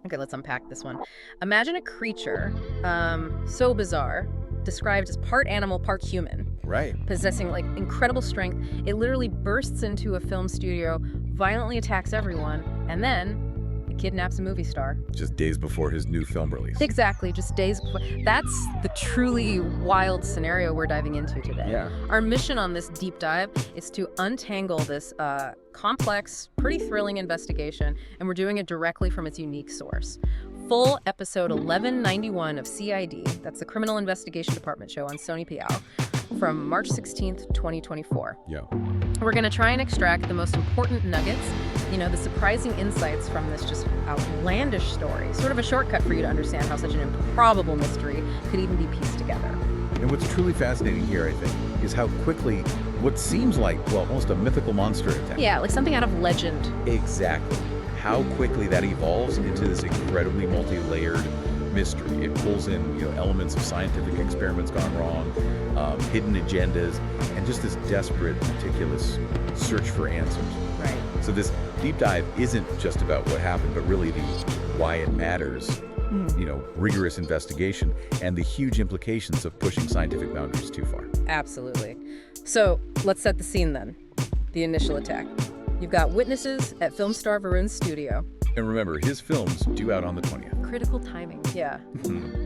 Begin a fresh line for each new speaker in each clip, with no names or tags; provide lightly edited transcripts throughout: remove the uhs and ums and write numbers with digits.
Okay, let's unpack this one. Imagine a creature so bizarre, described as part animal, part human,
Right.
possessing like incredible strength. It literally bursts into a film studio, violently attacks everyone, and then it kidnaps a movie star.
Just days before his new film release.
Exactly, just days before. That's the truly wild scenario we're diving into today.
Yeah.
Our mission on this deep dive is to untangle this complex, pretty thrilling investigation, and we're doing it directly from its unique source. Full episode 1191 of CID, that's the Criminal Investigation Department show on Sony PL, from March 16th, 2024.
Yeah.
We're going to try and extract the most important nuggets, the surprising insights from this just outlandish story. Sort of a shortcut for you to understand how such an improbable mystery could even be pieced together.
And what's truly fascinating here, I think, is how quickly what seems like, well, almost a mythical monster attack.
Yeah, like something out of legend.
Exactly. How quickly that evolves into this incredibly multi-layered mystery. It pulls in, elements of scientific experiments gone wrong, hidden agendas, and just this desperate, meticulous search for answers.
Right.
So this deep dive isn't just about what happened, but really the why it matters, rigorous investigation, and the huge implications of pushing scientific boundaries too far.
Absolutely. So let's set the scene then. The initial attack. You've got witnesses at film star Varun's studio.
And remember, his film's due out on the 20th.
Critical timing. Yeah.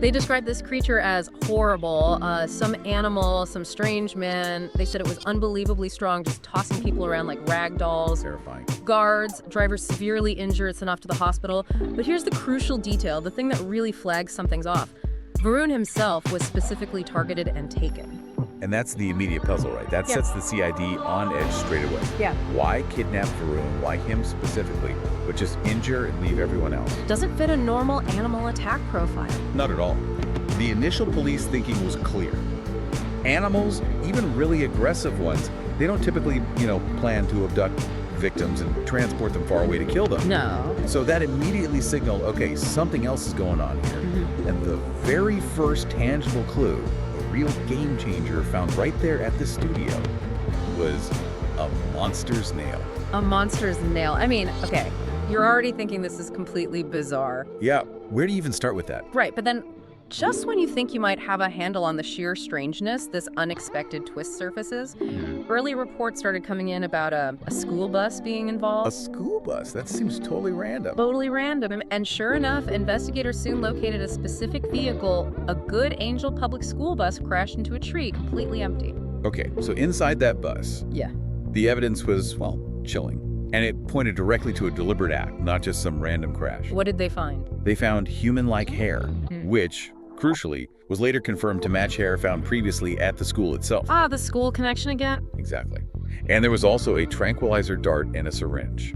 They described this creature as horrible, some animal, some strange man. They said it was unbelievably strong, just tossing people around like rag dolls.
Terrifying.
Guards, drivers severely injured, sent off to the hospital. But here's the crucial detail, the thing that really flags something's off. Varun himself was specifically targeted and taken.
And that's the immediate puzzle, right? That sets the CID on edge straight away.
Yeah.
Why kidnap Varun? Why him specifically? But just injure and leave everyone else?
Doesn't fit a normal animal attack profile.
Not at all. The initial police thinking was clear. Animals, even really aggressive ones, they don't typically, plan to abduct victims and transport them far away to kill them.
No.
So that immediately signaled, okay, something else is going on here. And the very first tangible clue, a real game changer found right there at the studio, was a monster's nail.
A monster's nail. I mean, okay, you're already thinking this is completely bizarre.
Yeah, where do you even start with that?
Right, but then just when you think you might have a handle on the sheer strangeness, this unexpected twist surfaces. Early reports started coming in about a school bus being
A
involved.
school bus? That seems totally random.
Totally random. And sure enough, investigators soon located a specific vehicle. A Good Angel public school bus crashed into a tree, completely empty.
Okay, so inside that bus,
Yeah.
the evidence was, well, chilling. And it pointed directly to a deliberate act, not just some random crash.
What did they find?
They found human-like hair, which, crucially, was later confirmed to match hair found previously at the school itself.
Ah, the school connection again?
Exactly. And there was also a tranquilizer dart and a syringe.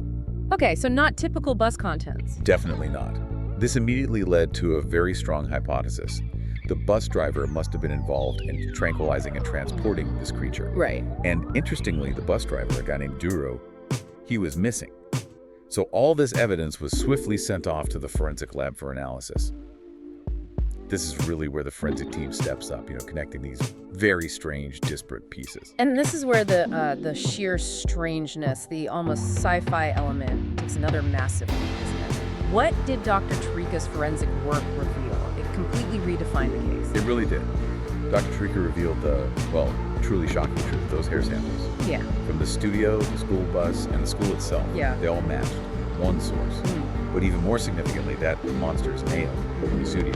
Okay, so not typical bus contents.
Definitely not. This immediately led to a very strong hypothesis. The bus driver must have been involved in tranquilizing and transporting this creature.
Right.
And interestingly, the bus driver, a guy named Duro, he was missing. So all this evidence was swiftly sent off to the forensic lab for analysis. This is really where the forensic team steps up, connecting these very strange, disparate pieces.
And this is where the sheer strangeness, the almost sci-fi element takes another massive leap, isn't it? What did Dr. Tarika's forensic work reveal? It completely redefined the case.
It really did. Dr. Tarika revealed the, truly shocking truth, those hair samples.
Yeah.
From the studio, the school bus, and the school itself,
Yeah.
they all matched one source. But even more significantly, that monster's nail from the studio.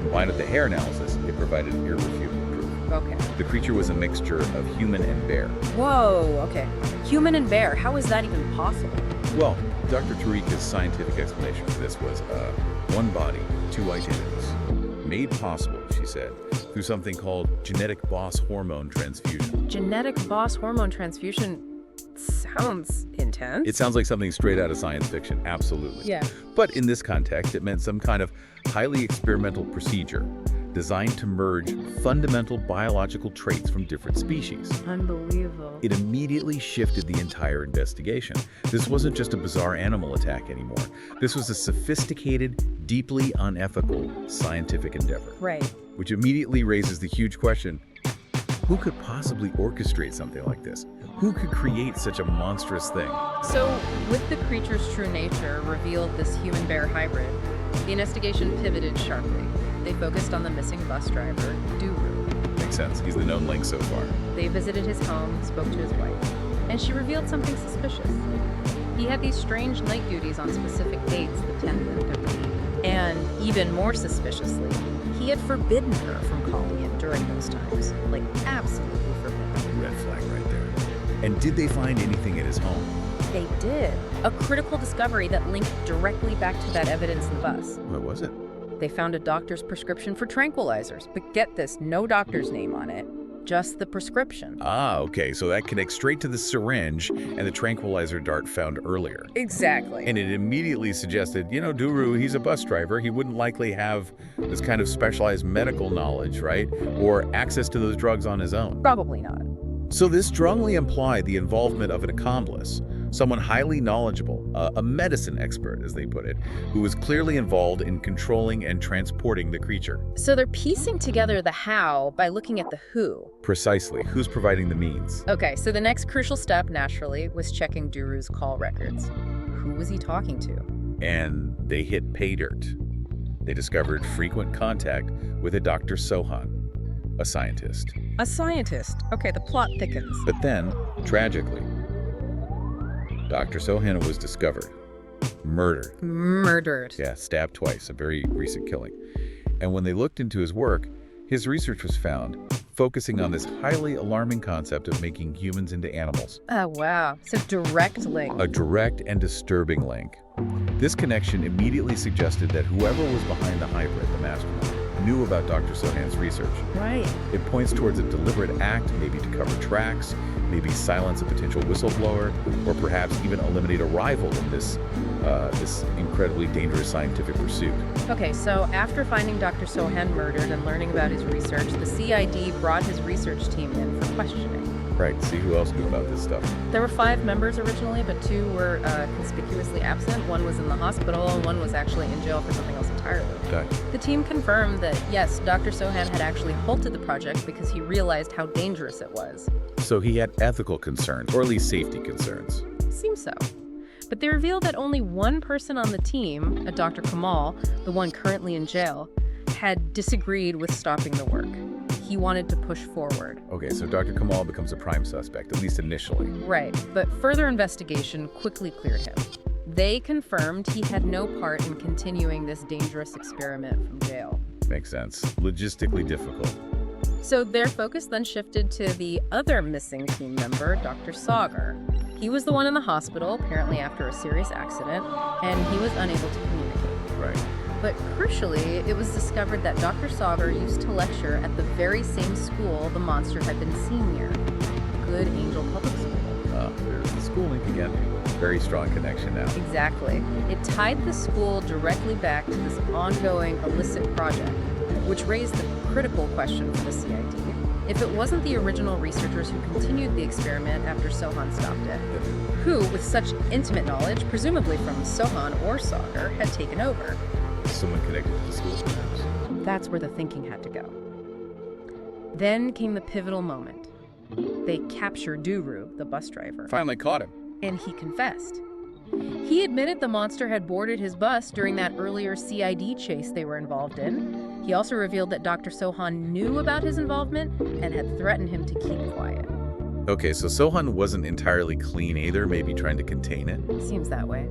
Combined with the hair analysis, it provided irrefutable proof.
Okay.
The creature was a mixture of human and bear.
Whoa, okay. Human and bear, how is that even possible?
Well, Dr. Tarika's scientific explanation for this was one body, two identities. Made possible, she said, through something called genetic boss hormone transfusion.
Genetic boss hormone transfusion sounds intense.
It sounds like something straight out of science fiction, absolutely.
Yeah.
But in this context, it meant some kind of highly experimental procedure designed to merge fundamental biological traits from different species.
Unbelievable.
It immediately shifted the entire investigation. This wasn't just a bizarre animal attack anymore. This was a sophisticated, deeply unethical scientific endeavor.
Right.
Which immediately raises the huge question, who could possibly orchestrate something like this? Who could create such a monstrous thing?
So, with the creature's true nature revealed, this human-bear hybrid, The investigation pivoted sharply. They focused on the missing bus driver, Duru.
Makes sense. He's the known link so far.
They visited his home, spoke to his wife, and she revealed something suspicious. He had these strange night duties on specific dates, the 10th and 13th. And even more suspiciously, he had forbidden her from calling him during those times. Like, absolutely forbidden.
Red flag right there. And did they find anything at his home?
They did. A critical discovery that linked directly back to that evidence in the bus.
What was it?
They found a doctor's prescription for tranquilizers, but get this, no doctor's name on it. Just the prescription.
Ah, okay, so that connects straight to the syringe and the tranquilizer dart found earlier.
Exactly.
And it immediately suggested, Duru, he's a bus driver. He wouldn't likely have this kind of specialized medical knowledge, right? Or access to those drugs on his own.
Probably not.
So this strongly implied the involvement of an accomplice, someone highly knowledgeable, a medicine expert, as they put it, who was clearly involved in controlling and transporting the creature.
So they're piecing together the how by looking at the who.
Precisely. Who's providing the means?
Okay, so the next crucial step, naturally, was checking Duru's call records. Who was he talking to?
And they hit pay dirt. They discovered frequent contact with a Dr. Sohan, a scientist.
A scientist. Okay, the plot thickens.
But then, tragically, Dr. Sohan was discovered. Murdered.
Murdered.
Yeah, stabbed twice, a very recent killing. And when they looked into his work, his research was found focusing on this highly alarming concept of making humans into animals.
Oh, wow. So direct link.
A direct and disturbing link. This connection immediately suggested that whoever was behind the hybrid, the mastermind, knew about Dr. Sohan's research.
Right.
It points towards a deliberate act, maybe to cover tracks, maybe silence a potential whistleblower, or perhaps even eliminate a rival in this incredibly dangerous scientific pursuit.
Okay, so after finding Dr. Sohan murdered and learning about his research, the CID brought his research team in for questioning.
Right, see who else knew about this stuff.
There were 5 members originally, but 2 were conspicuously absent. One was in the hospital, and one was actually in jail for something else entirely.
Okay.
The team confirmed that, yes, Dr. Sohan had actually halted the project because he realized how dangerous it was.
So he had ethical concerns, or at least safety concerns.
Seems so. But they revealed that only one person on the team, a Dr. Kamal, the one currently in jail, had disagreed with stopping the work. He wanted to push forward.
Okay, so Dr. Kamal becomes a prime suspect, at least initially.
Right, but further investigation quickly cleared him. They confirmed he had no part in continuing this dangerous experiment from jail.
Makes sense. Logistically difficult.
So their focus then shifted to the other missing team member, Dr. Sagar. He was the one in the hospital, apparently after a serious accident, and he was unable to communicate.
Right.
But crucially, it was discovered that Dr. Sagar used to lecture at the very same school the monster had been seen near, Good Angel Public School.
There's the school link again. Very strong connection now.
Exactly. It tied the school directly back to this ongoing illicit project, which raised the critical question for the CID. If it wasn't the original researchers who continued the experiment after Sohan stopped it, who, with such intimate knowledge, presumably from Sohan or Sagar, had taken over?
Someone connected to the school, perhaps.
That's where the thinking had to go. Then came the pivotal moment. They captured Duru, the bus driver,
Finally caught him.
and he confessed. He admitted the monster had boarded his bus during that earlier CID chase they were involved in. He also revealed that Dr. Sohan knew about his involvement and had threatened him to keep quiet.
Okay, so Sohan wasn't entirely clean either, maybe trying to contain it.
Seems that way.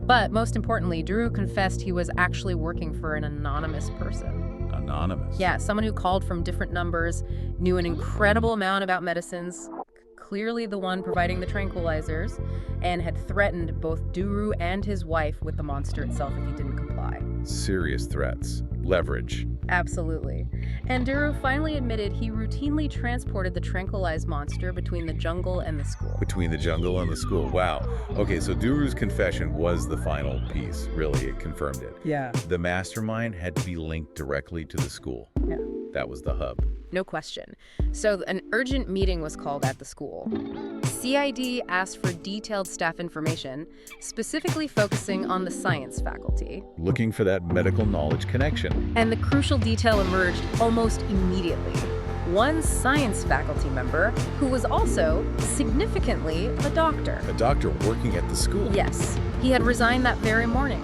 But most importantly, Duru confessed he was actually working for an anonymous person.
Anonymous.
Yeah, someone who called from different numbers, knew an incredible amount about medicines, clearly the one providing the tranquilizers, and had threatened both Duru and his wife with the monster itself if he didn't comply.
Serious threats. Leverage.
Absolutely. And Duru finally admitted he routinely transported the tranquilized monster between the jungle and the school.
Between the jungle and the school. Wow. Okay, so Duru's confession was the final piece. Really, it confirmed it.
Yeah.
The mastermind had to be linked directly to the school.
Yeah.
That was the hub.
No question. So an urgent meeting was called at the school. CID asked for detailed staff information, specifically focusing on the science faculty.
Looking for that medical knowledge connection.
And the crucial detail emerged almost immediately. One science faculty member who was also, significantly, a doctor.
A doctor working at the school.
Yes, he had resigned that very morning.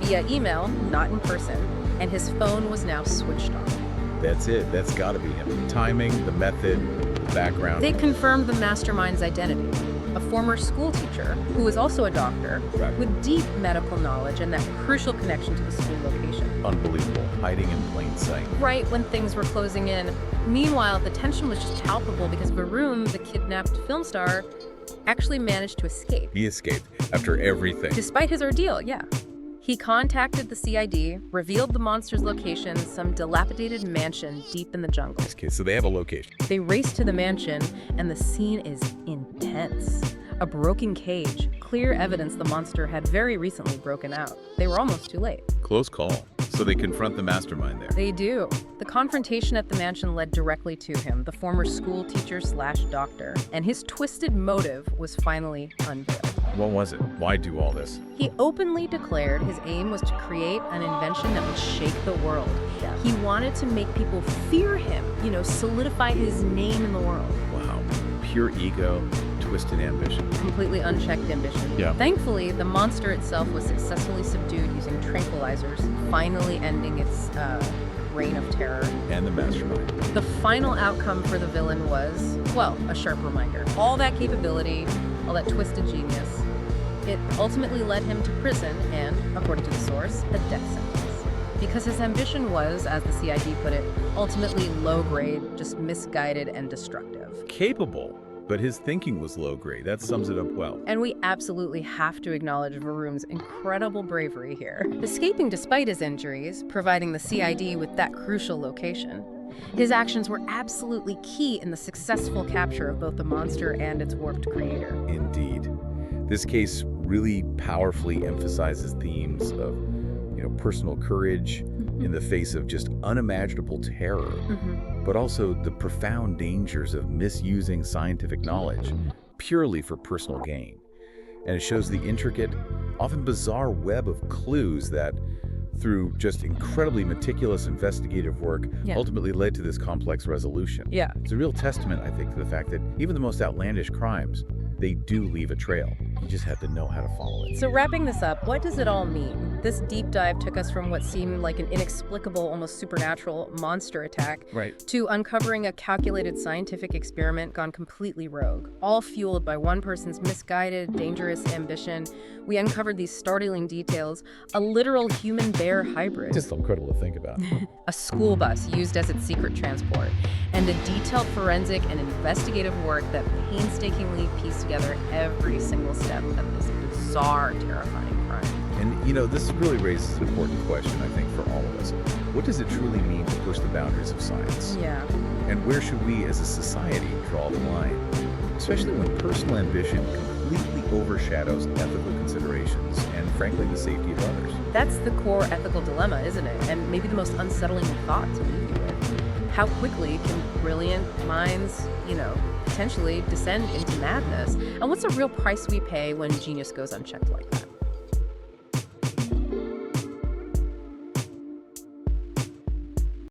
via email, not in person, and his phone was now switched off.
That's it. That's got to be him. The timing, the method, the background.
They confirmed the mastermind's identity, a former school teacher who was also a doctor
Right.
with deep medical knowledge and that crucial connection to the school location.
Unbelievable. Hiding in plain sight.
Right when things were closing in. Meanwhile, the tension was just palpable because Varun, the kidnapped film star, actually managed to escape.
He escaped after everything.
Despite his ordeal, yeah. He contacted the CID, revealed the monster's location, some dilapidated mansion deep in the jungle.
Okay, so they have a location.
They race to the mansion, and the scene is intense. A broken cage, clear evidence the monster had very recently broken out. They were almost too late.
Close call. So they confront the mastermind there.
They do. The confrontation at the mansion led directly to him, the former school teacher slash doctor, and his twisted motive was finally unveiled.
What was it? Why do all this?
He openly declared his aim was to create an invention that would shake the world. He wanted to make people fear him, solidify his name in the world.
Wow. Pure ego, twisted ambition.
Completely unchecked ambition.
Yeah.
Thankfully, the monster itself was successfully subdued using tranquilizers, finally ending its reign of terror.
And the mastermind.
The final outcome for the villain was, well, a sharp reminder. All that capability, all that twisted genius, it ultimately led him to prison and, according to the source, a death sentence. Because his ambition was, as the CID put it, ultimately low-grade, just misguided and destructive.
Capable, but his thinking was low grade. That sums it up well.
And we absolutely have to acknowledge Varun's incredible bravery here. Escaping despite his injuries, providing the CID with that crucial location, his actions were absolutely key in the successful capture of both the monster and its warped creator.
Indeed. This case really powerfully emphasizes themes of, personal courage in the face of just unimaginable terror, but also the profound dangers of misusing scientific knowledge purely for personal gain. And it shows the intricate, often bizarre web of clues that, through just incredibly meticulous investigative work, ultimately led to this complex resolution.
Yeah.
It's a real testament, I think, to the fact that even the most outlandish crimes, they do leave a trail. You just have to know how to follow it.
So wrapping this up, what does it all mean? This deep dive took us from what seemed like an inexplicable, almost supernatural monster attack to uncovering a calculated scientific experiment gone completely rogue, all fueled by one person's misguided, dangerous ambition. We uncovered these startling details, a literal human-bear hybrid,
Just incredible to think about.
a school bus used as its secret transport, and a detailed forensic and investigative work that painstakingly pieced together every single step of this bizarre, terrifying crime.
And, this really raises an important question, I think, for all of us. What does it truly mean to push the boundaries of science?
Yeah.
And where should we, as a society, draw the line? Especially when personal ambition completely overshadows ethical considerations and, frankly, the safety of others.
That's the core ethical dilemma, isn't it? And maybe the most unsettling thought to leave you with. How quickly can brilliant minds, potentially descend into madness? And what's the real price we pay when genius goes unchecked like that?